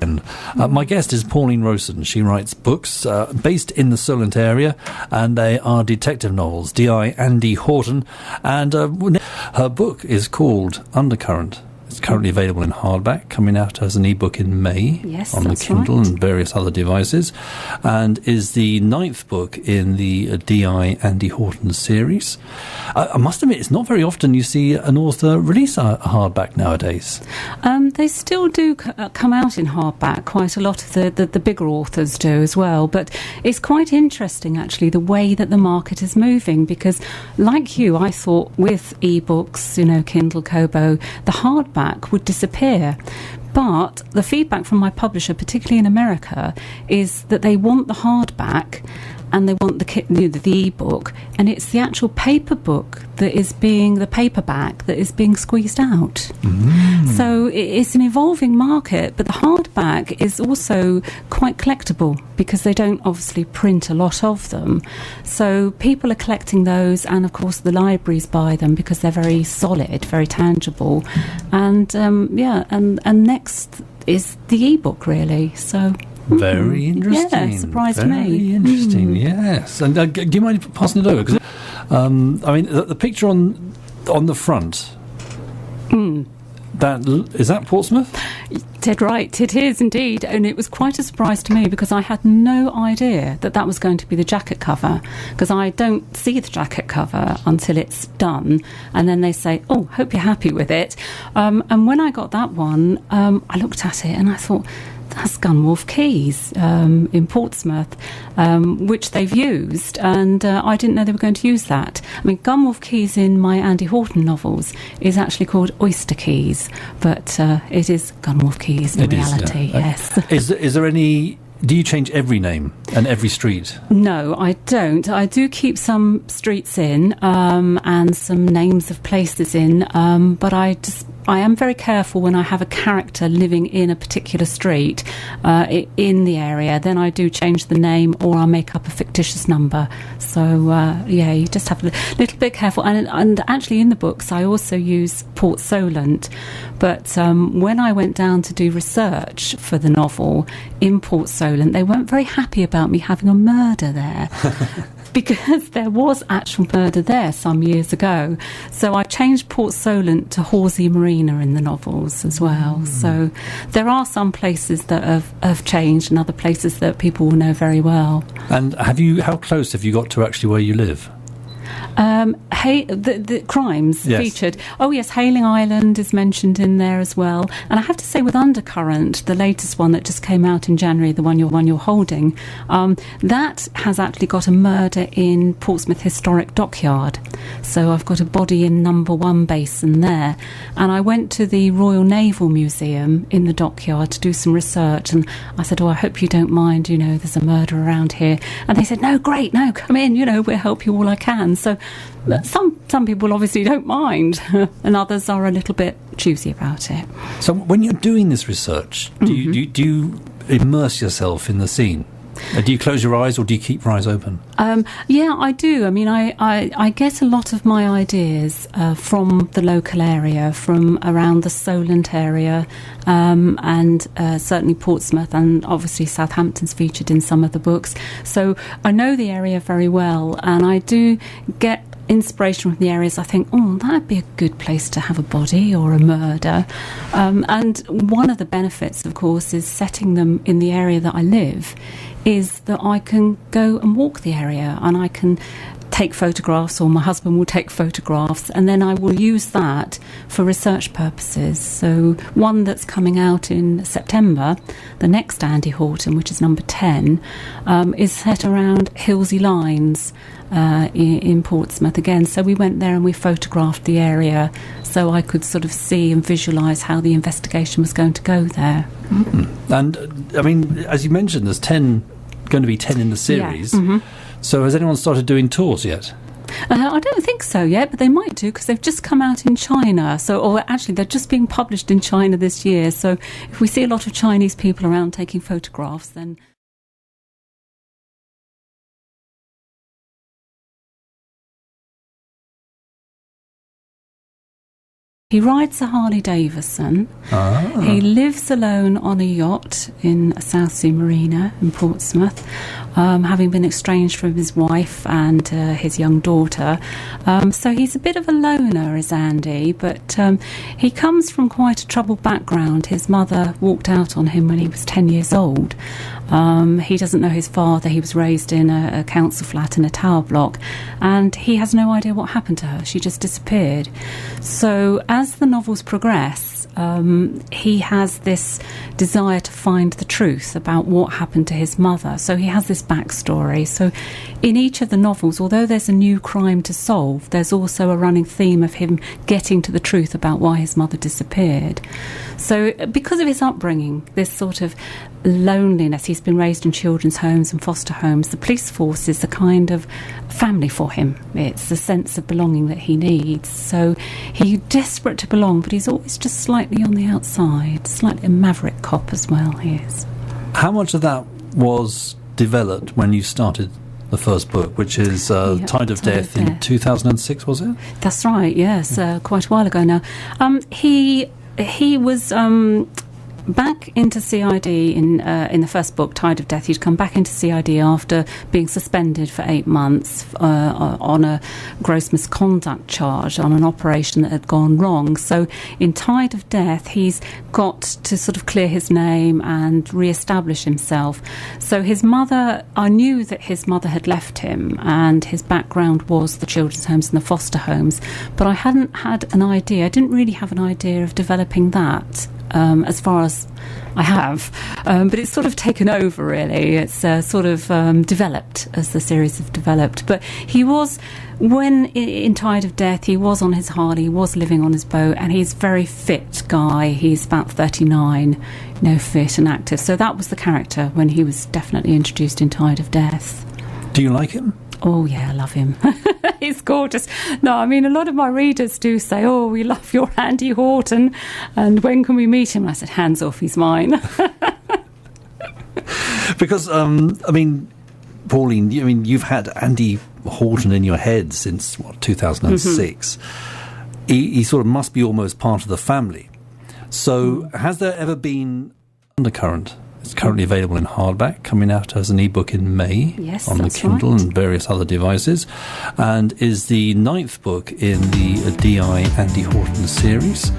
And my guest is Pauline Rowson. She writes books based in the Solent area, and they are detective novels. D.I. Andy Horton, and her book is called Undercurrent. It's currently available in hardback, coming out as an ebook in May on the Kindle and various other devices, and is the 9th book in the D.I. Andy Horton series. I must admit, it's not very often you see an author release a hardback nowadays. They still do come out in hardback. Quite a lot of the bigger authors do as well. But it's quite interesting, actually, the way that the market is moving, because, like you, I thought with ebooks, Kindle, Kobo, the hardback would disappear. But the feedback from my publisher, particularly in America, is that they want the hardback and they want the ebook, and it's the actual paper book that is the paperback that is being squeezed out. So it's an evolving market, but the hardback is also quite collectible because they don't obviously print a lot of them. So people are collecting those, and of course the libraries buy them because they're very solid, very tangible. And and next is the ebook, really. So very interesting. Yeah, surprised me. Very interesting, yes. And do you mind passing it over? Because the picture on the front, is that Portsmouth? Dead right, it is indeed. And it was quite a surprise to me because I had no idea that was going to be the jacket cover, because I don't see the jacket cover until it's done, and then they say, oh, hope you're happy with it. And when I got that one, I looked at it and I thought, that's Gunwharf Quays in Portsmouth, which they've used, and I didn't know they were going to use that. I mean, Gunwharf Quays in my Andy Horton novels is actually called Oyster Quays, but it is Gunwharf Quays in reality, yes. Is there any... Do you change every name and every street? No, I don't. I do keep some streets in and some names of places in, but I am very careful when I have a character living in a particular street in the area. Then I do change the name, or I'll make up a fictitious number. So you just have a little bit careful. And actually, in the books, I also use Port Solent. But when I went down to do research for the novel in Port Solent, they weren't very happy about me having a murder there. Because there was actual murder there some years ago. So I changed Port Solent to Horsey Marina in the novels as well. So there are some places that have changed and other places that people will know very well. And how close have you got to actually where you live? The crimes featured. Oh yes, Hailing Island is mentioned in there as well. And I have to say, with Undercurrent, the latest one that just came out in January, the one you're holding, that has actually got a murder in Portsmouth Historic Dockyard. So I've got a body in number 1 basin there. And I went to the Royal Naval Museum in the dockyard to do some research, and I said, I hope you don't mind, there's a murder around here. And they said, no, great, no, come in, we'll help you all I can. So some people obviously don't mind, and others are a little bit choosy about it. So when you're doing this research, do you immerse yourself in the scene? Do you close your eyes, or do you keep your eyes open? Yeah, I do. I mean, I get a lot of my ideas from the local area, from around the Solent area, and certainly Portsmouth, and obviously Southampton's featured in some of the books. So I know the area very well, and I do get inspiration from the areas. I think, that'd be a good place to have a body or a murder. And one of the benefits, of course, is setting them in the area that I live, is that I can go and walk the area, and I can take photographs, or my husband will take photographs, and then I will use that for research purposes. So one that's coming out in September, the next Andy Horton, which is number 10, is set around Hillsey Lines in Portsmouth again. So we went there and we photographed the area so I could sort of see and visualise how the investigation was going to go there. And I mean, as you mentioned, there's going to be 10 in the series. So has anyone started doing tours yet? I don't think so yet, but they might do, because they've just come out in China. Or actually, they're just being published in China this year. So if we see a lot of Chinese people around taking photographs, then He rides a Harley Davidson. He lives alone on a yacht in a South Sea marina in Portsmouth, having been estranged from his wife and his young daughter. So he's a bit of a loner, is Andy, but he comes from quite a troubled background. His mother walked out on him when he was 10 years old. He doesn't know his father. He was raised in a council flat in a tower block, and he has no idea what happened to her. She just disappeared. So as the novels progress, he has this desire to find the truth about what happened to his mother. So he has this backstory. So in each of the novels, although there's a new crime to solve, there's also a running theme of him getting to the truth about why his mother disappeared. So because of his upbringing, this sort of loneliness, he's been raised in children's homes and foster homes, the police force is a kind of family for him. It's the sense of belonging that he needs. So he's desperate to belong, but he's always just slightly on the outside, slightly a maverick cop as well, he is. How much of that was developed when you started the first book, which is Tide of Death in 2006, was it? That's right, yes, quite a while ago now. He was back into CID in the first book, Tide of Death. He'd come back into CID after being suspended for 8 months on a gross misconduct charge on an operation that had gone wrong. So in Tide of Death, he's got to sort of clear his name and re-establish himself. So his mother, I knew that his mother had left him, and his background was the children's homes and the foster homes, but I hadn't had an idea. I didn't really have an idea of developing that. As far as I have, but it's sort of taken over, really. It's sort of developed as the series have developed. But he was, when in Tide of Death, he was on his Harley, he was living on his boat, and he's a very fit guy. He's about 39, fit and active. So that was the character when he was definitely introduced in Tide of Death. Do you like him? Oh, yeah, I love him. He's gorgeous. No, I mean, a lot of my readers do say, oh, we love your Andy Horton, and when can we meet him? And I said, hands off, he's mine. Because, Pauline, you've had Andy Horton in your head since, 2006. Mm-hmm. He sort of must be almost part of the family. So has there ever been Undercurrent? It's currently available in hardback, coming out as an ebook in May on the Kindle and various other devices, and is the 9th book in the DI Andy Horton series.